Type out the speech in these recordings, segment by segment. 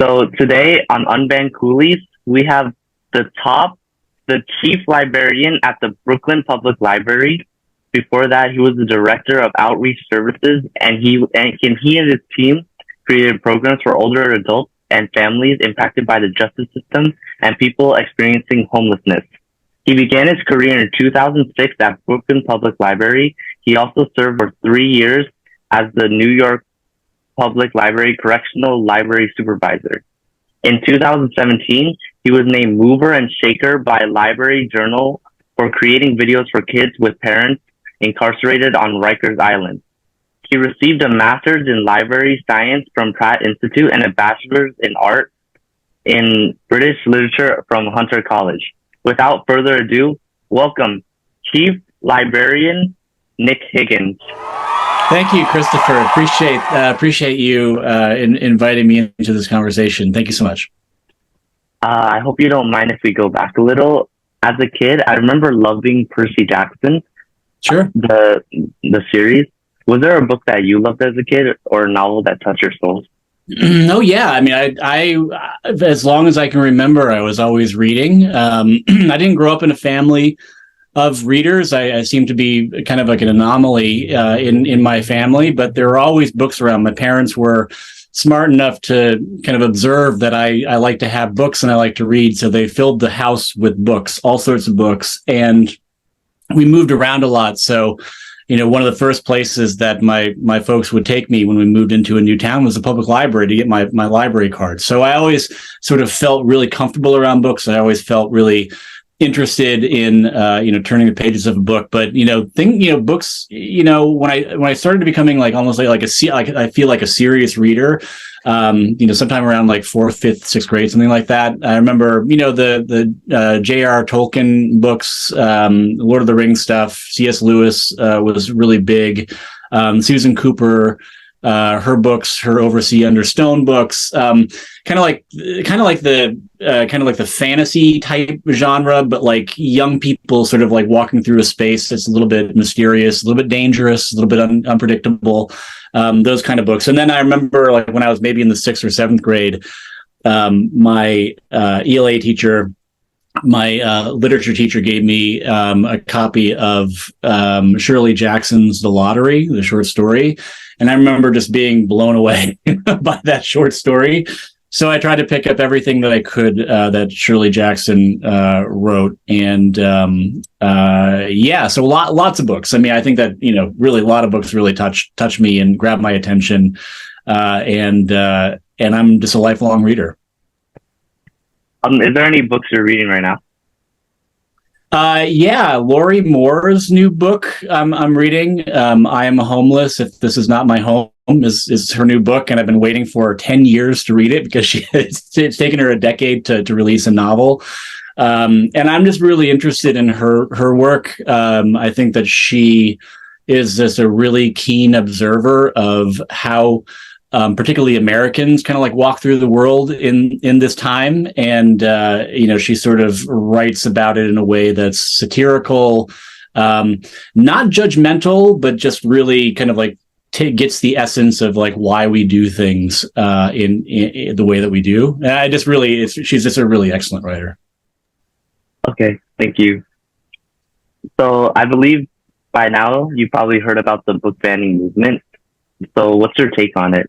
So today on Unban Coolies, we have the Chief Librarian at the Brooklyn Public Library. Before that, he was the Director of Outreach Services, and he and his team created programs for older adults and families impacted by the justice system and people experiencing homelessness. He began his career in 2006 at Brooklyn Public Library. He also served for 3 years as the New York Public Library Correctional Library Supervisor. In 2017, he was named Mover and Shaker by Library Journal for creating videos for kids with parents incarcerated on Rikers Island. He received a master's in library science from Pratt Institute and a bachelor's in art in British literature from Hunter College. Without further ado, welcome Chief Librarian Nick Higgins. Thank you, Christopher. Appreciate you inviting me into this conversation. Thank you so much. I hope you don't mind if we go back a little. As a kid, I remember loving Percy Jackson. Sure. The series. Was there a book that you loved as a kid or a novel that touched your soul? Oh yeah. I mean, I as long as I can remember, I was always reading. I didn't grow up in a family of readers. I seem to be kind of like an anomaly in my family, but there were always books around. My parents were smart enough to kind of observe that I like to have books and I like to read. So they filled the house with books, all sorts of books. And we moved around a lot. So, one of the first places that my folks would take me when we moved into a new town was the public library to get my library card. So I always sort of felt really comfortable around books. I always felt really interested in turning the pages of a book. But books, when I started becoming like almost like I feel like a serious reader, sometime around like 4th, 5th, 6th grade, something like that. I remember the J.R. Tolkien books, Lord of the Rings stuff. C.S. Lewis was really big. Susan Cooper, her books, her Oversea Under Stone books, kind of like the fantasy type genre, but like young people sort of like walking through a space that's a little bit mysterious, a little bit dangerous, a little bit unpredictable. Those kind of books. And then I remember like when I was maybe in the 6th or 7th grade, my ELA teacher, my literature teacher gave me a copy of Shirley Jackson's The Lottery, the short story. And I remember just being blown away by that short story. So I tried to pick up everything that I could that Shirley Jackson wrote. And so lots of books. I mean, I think that, really a lot of books really touch me and grab my attention. And I'm just a lifelong reader. Is there any books you're reading right now? Lori Moore's new book I'm reading. I Am Homeless, If This Is Not My Home is her new book, and I've been waiting for 10 years to read it because it's taken her a decade to release a novel. And I'm just really interested in her work. I think that she is just a really keen observer of how particularly Americans kind of like walk through the world in this time. And, she sort of writes about it in a way that's satirical, not judgmental, but just really kind of like gets the essence of like why we do things in the way that we do. And she's just a really excellent writer. Okay, thank you. So I believe by now you probably heard about the book banning movement. So what's your take on it?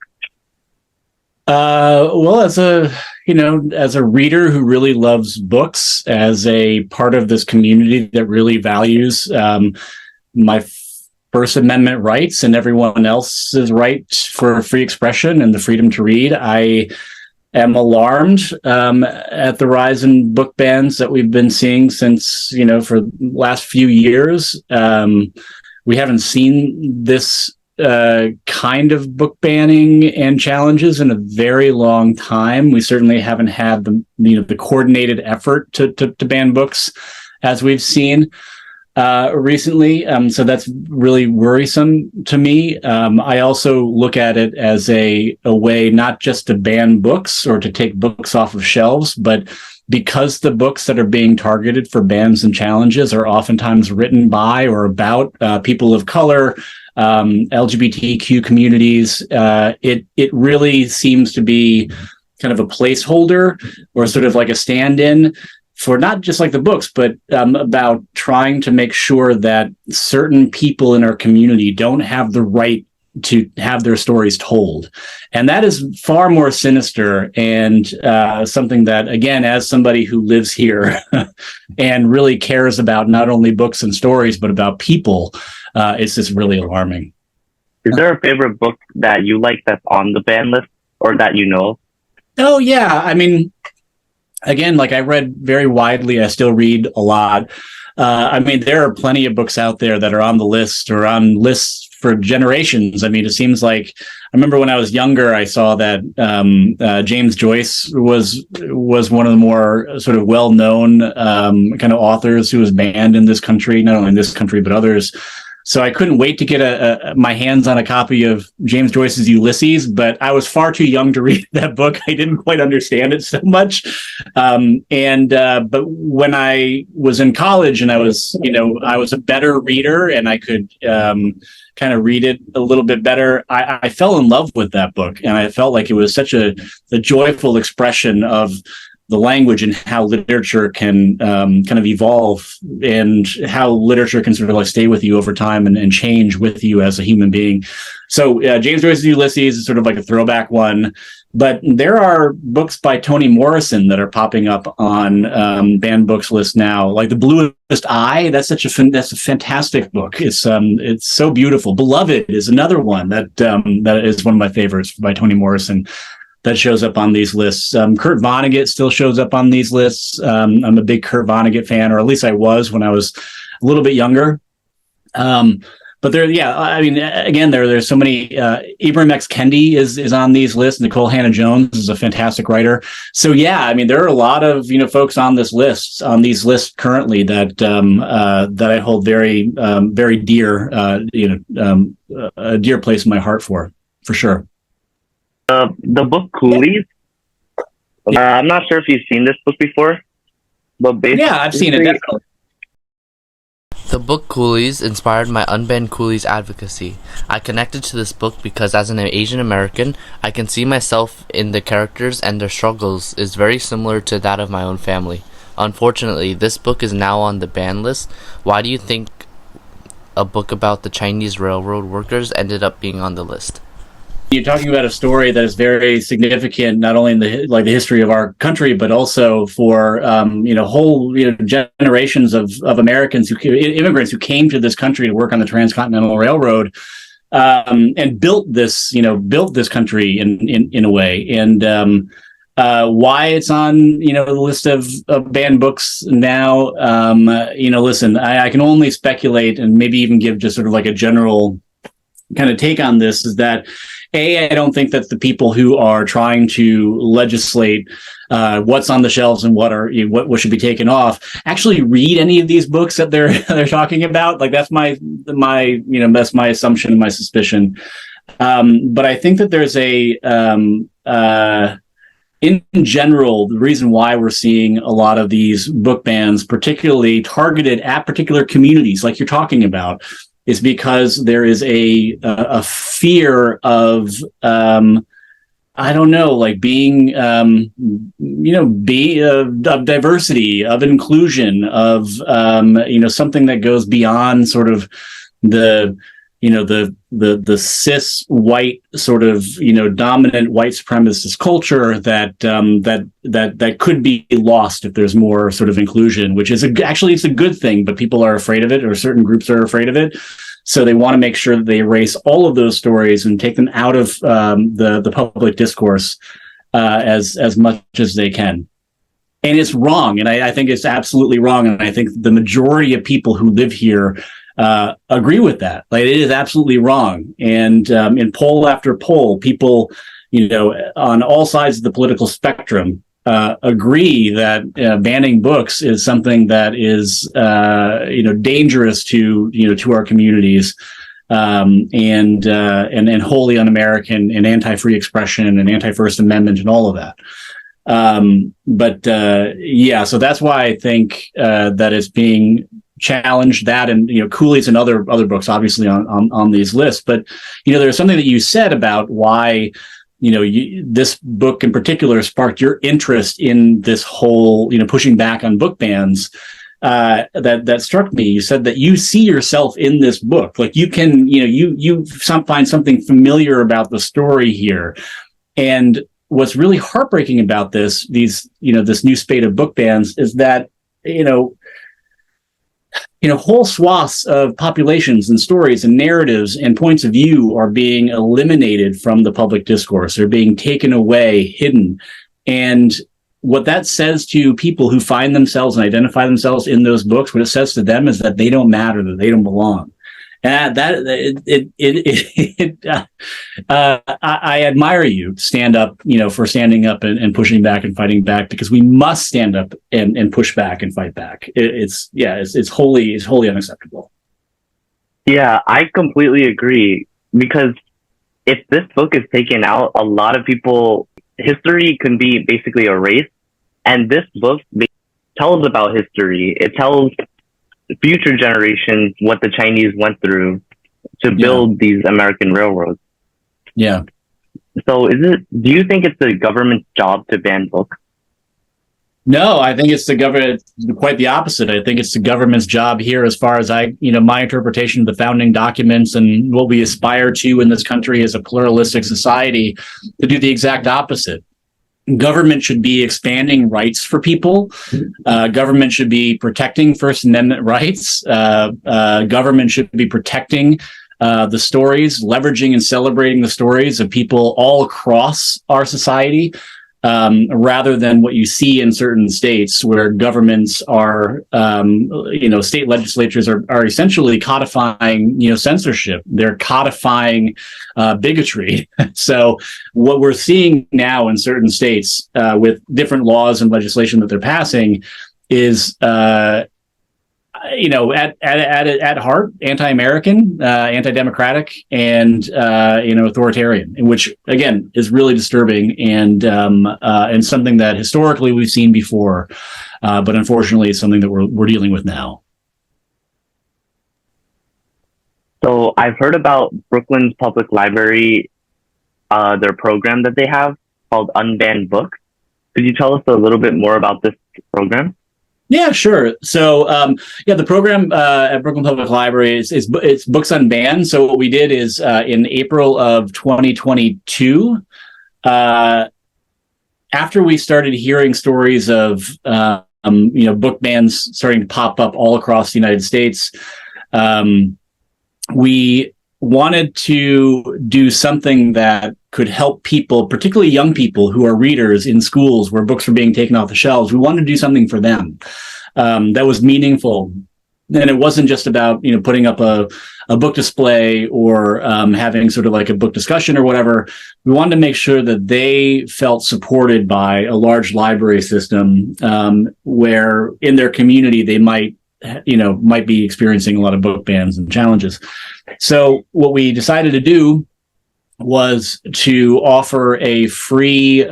Well, as a reader who really loves books, as a part of this community that really values my First Amendment rights and everyone else's right for free expression and the freedom to read, I am alarmed at the rise in book bans that we've been seeing since, for the last few years. We haven't seen this kind of book banning and challenges in a very long time. We certainly haven't had the coordinated effort to ban books as we've seen recently. So that's really worrisome to me. I also look at it as a way not just to ban books or to take books off of shelves, but because the books that are being targeted for bans and challenges are oftentimes written by or about people of color, LGBTQ communities, it really seems to be kind of a placeholder or sort of like a stand-in for not just like the books, but about trying to make sure that certain people in our community don't have the right to have their stories told. And that is far more sinister and something that, again, as somebody who lives here and really cares about not only books and stories, but about people, it's just really alarming. Is there a favorite book that you like that's on the ban list or that you know? Oh, yeah. I mean, again, like I read very widely. I still read a lot. I mean, there are plenty of books out there that are on the list or on lists for generations. I mean, it seems like I remember when I was younger, I saw that James Joyce was one of the more sort of well-known kind of authors who was banned in this country, not only in this country, but others. So I couldn't wait to get my hands on a copy of James Joyce's Ulysses, but I was far too young to read that book. I didn't quite understand it so much. But when I was in college and I was a better reader and I could kind of read it a little bit better, I fell in love with that book. And I felt like it was such a joyful expression of the language and how literature can kind of evolve and how literature can sort of like stay with you over time and change with you as a human being. So James Joyce's Ulysses is sort of like a throwback one, but there are books by Toni Morrison that are popping up on banned books list now, like The Bluest Eye. That's a fantastic book. It's so beautiful. Beloved is another one that is one of my favorites by Toni Morrison that shows up on these lists. Kurt Vonnegut still shows up on these lists. I'm a big Kurt Vonnegut fan, or at least I was when I was a little bit younger. But there, yeah, I mean, again, there's so many. Ibram X. Kendi is on these lists. Nicole Hannah-Jones is a fantastic writer. So yeah, I mean, there are a lot of folks on these lists currently that I hold very very dear, a dear place in my heart for sure. The book Coolies. I'm not sure if you've seen this book before, but basically, yeah, I've seen it definitely. The book Coolies inspired my Unbanned Coolies advocacy. I connected to this book because as an Asian American, I can see myself in the characters and their struggles is very similar to that of my own family. Unfortunately, this book is now on the ban list. Why do you think a book about the Chinese railroad workers ended up being on the list? You're talking about a story that is very significant, not only in the history of our country, but also for whole generations of Americans immigrants who came to this country to work on the Transcontinental Railroad and built this country in a way. And why it's on the list of banned books now, listen, I can only speculate and maybe even give just sort of like a general kind of take on this, is that I don't think that the people who are trying to legislate what's on the shelves and what should be taken off actually read any of these books that they're talking about. Like that's my assumption and my suspicion. But I think that there's in general, the reason why we're seeing a lot of these book bans, particularly targeted at particular communities, like you're talking about, is because there is a fear of being of diversity, of inclusion, of something that goes beyond sort of the cis white sort of dominant white supremacist culture that could be lost if there's more sort of inclusion, which is actually it's a good thing, but people are afraid of it, or certain groups are afraid of it, so they want to make sure that they erase all of those stories and take them out of the public discourse as much as they can. And it's wrong, and I think it's absolutely wrong, and I think the majority of people who live here agree with that. Like, it is absolutely wrong. And in poll after poll, people, on all sides of the political spectrum, agree that banning books is something that is, dangerous to our communities, and wholly un-American and anti-free expression and anti-First Amendment and all of that. So that's why I think that it's being challenged, that and Coolies and other books obviously on these lists. But there's something that you said about why this book in particular sparked your interest in this whole, pushing back on book bans. That struck me. You said that you see yourself in this book. Like you can, you find something familiar about the story here. And what's really heartbreaking about this new spate of book bans is that, whole swaths of populations and stories and narratives and points of view are being eliminated from the public discourse. They're being taken away, hidden. And what that says to people who find themselves and identify themselves in those books, what it says to them is that they don't matter, that they don't belong. And I admire you stand up, for standing up and pushing back and fighting back, because we must stand up and push back and fight back. It's wholly unacceptable. Yeah, I completely agree, because if this book is taken out, a lot of people, history can be basically erased. And this book tells about history. It tells future generations what the Chinese went through to build these American railroads. Yeah. So do you think it's the government's job to ban books? No, I think it's the government, quite the opposite. I think it's the government's job here, as far as my interpretation of the founding documents and what we aspire to in this country as a pluralistic society, to do the exact opposite. Government should be expanding rights for people. Government should be protecting First Amendment rights. Government should be protecting the stories, leveraging and celebrating the stories of people all across our society, rather than what you see in certain states where governments are, state legislatures are essentially codifying, censorship. They're codifying bigotry. So what we're seeing now in certain states with different laws and legislation that they're passing is, at heart, anti-American, anti-democratic, and authoritarian, which again is really disturbing and something that historically we've seen before, but unfortunately is something that we're dealing with now. So I've heard about Brooklyn's Public Library, their program that they have called Unbanned Books. Could you tell us a little bit more about this program? Yeah, sure. So, the program at Brooklyn Public Library it's Books Unbanned. So what we did is in April of 2022, after we started hearing stories of book bans starting to pop up all across the United States, we wanted to do something that could help people, particularly young people who are readers in schools where books are being taken off the shelves. We wanted to do something for them that was meaningful. And it wasn't just about, putting up a book display or having sort of like a book discussion or whatever. We wanted to make sure that they felt supported by a large library system where in their community they might be experiencing a lot of book bans and challenges. So what we decided to do was to offer a free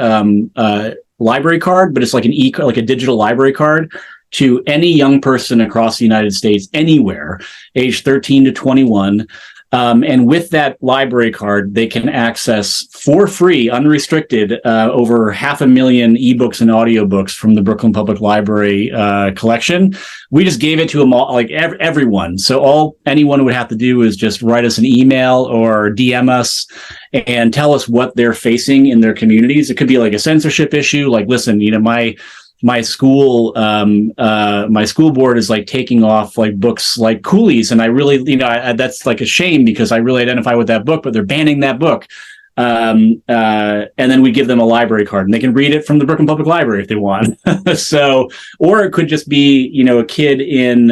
library card, but it's like a digital library card to any young person across the United States, anywhere, age 13 to 21. And with that library card, they can access for free, unrestricted, over 500,000 ebooks and audiobooks from the Brooklyn Public Library collection. We just gave it to them all, like everyone. So all anyone would have to do is just write us an email or DM us and tell us what they're facing in their communities. It could be like a censorship issue. Like, listen, my school board is like taking off like books like Coolies, and I really, that's like a shame because I really identify with that book, but they're banning that book. And then we give them a library card and they can read it from the Brooklyn Public Library if they want. So, or it could just be, a kid in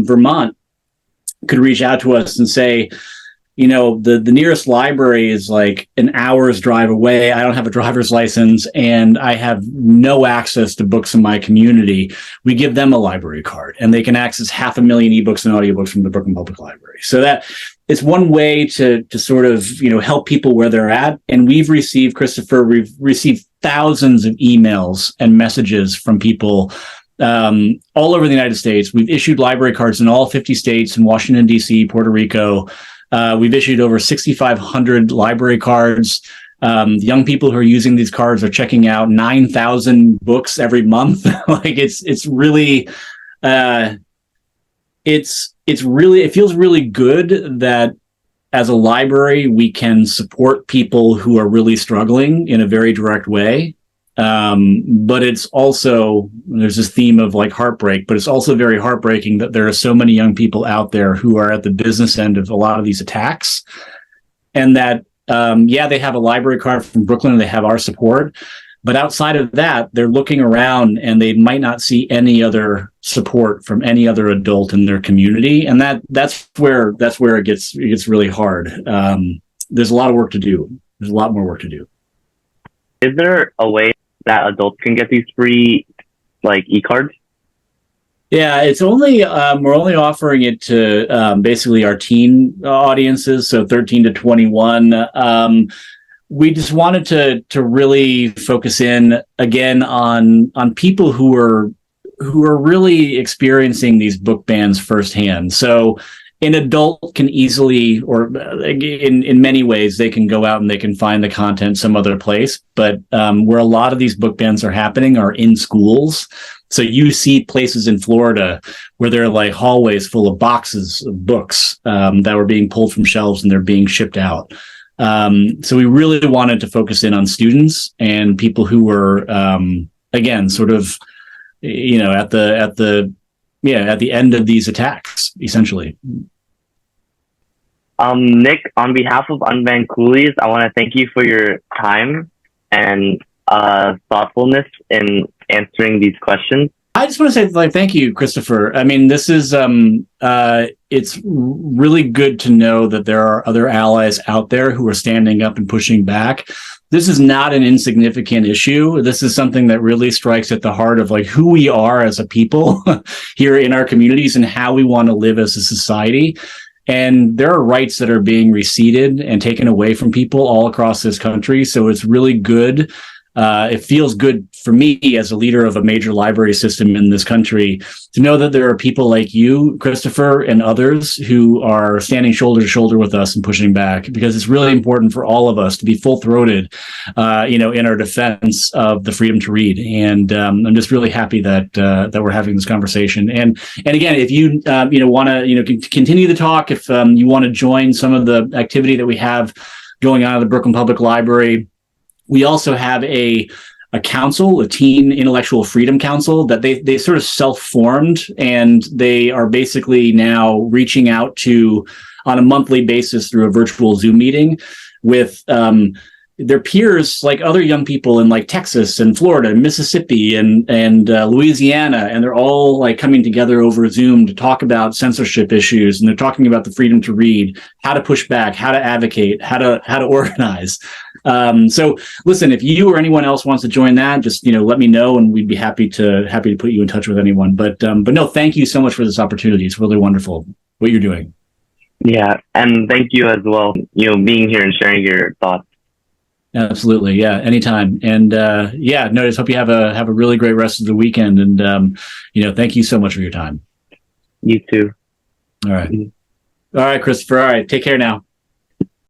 Vermont could reach out to us and say, the nearest library is like an hour's drive away. I don't have a driver's license and I have no access to books in my community. We give them a library card and they can access 500,000 ebooks and audiobooks from the Brooklyn Public Library. So that it's one way to sort of, help people where they're at. And we've received thousands of emails and messages from people all over the United States. We've issued library cards in all 50 states and Washington, D.C., Puerto Rico. We've issued over 6,500 library cards. Young people who are using these cards are checking out 9,000 books every month. Like it's really, it feels really good that as a library, we can support people who are really struggling in a very direct way. But it's also, there's this theme of like heartbreak, but it's also very heartbreaking that there are so many young people out there who are at the business end of a lot of these attacks. And that, they have a library card from Brooklyn and they have our support. But outside of that, they're looking around and they might not see any other support from any other adult in their community. And that's where it gets really hard. There's a lot of work to do. There's a lot more work to do. Is there a way that adults can get these free like e-cards? Yeah, it's only we're only offering it to basically our teen audiences, so 13 to 21. We just wanted to really focus in again on people who are really experiencing these book bans firsthand. So an adult can easily, or in many ways, they can go out and they can find the content some other place. But where a lot of these book bans are happening are in schools. So you see places in Florida where there are like hallways full of boxes of books that were being pulled from shelves and they're being shipped out. So we really wanted to focus in on students and people who were, again, sort of, at the end of these attacks, essentially. Nick, on behalf of Unban Coolies, I want to thank you for your time and thoughtfulness in answering these questions. I just want to say, thank you, Christopher. I mean, this is, it's really good to know that there are other allies out there who are standing up and pushing back. This is not an insignificant issue. This is something that really strikes at the heart of like who we are as a people here in our communities and how we want to live as a society. And there are rights that are being receded and taken away from people all across this country. So it's really good. It feels good for me as a leader of a major library system in this country to know that there are people like you, Christopher, and others who are standing shoulder to shoulder with us and pushing back, because it's really important for all of us to be full-throated, in our defense of the freedom to read. And I'm just really happy that we're having this conversation. And again, if you want to continue the talk, if you want to join some of the activity that we have going on at the Brooklyn Public Library. We also have a council, a teen intellectual freedom council that they sort of self-formed, and they are basically now reaching out to on a monthly basis through a virtual Zoom meeting with their peers, like other young people in like Texas and Florida and Mississippi and Louisiana, and they're all like coming together over Zoom to talk about censorship issues, and they're talking about the freedom to read, how to push back, how to advocate, how to organize. So listen, if you or anyone else wants to join that, just let me know, and we'd be happy to put you in touch with anyone. But no, thank you so much for this opportunity. It's really wonderful what you're doing. Yeah, and thank you as well. Being here and sharing your thoughts. Absolutely. Yeah. Anytime. And just hope you have a really great rest of the weekend. And, thank you so much for your time. You too. All right. All right, Christopher. All right. Take care now.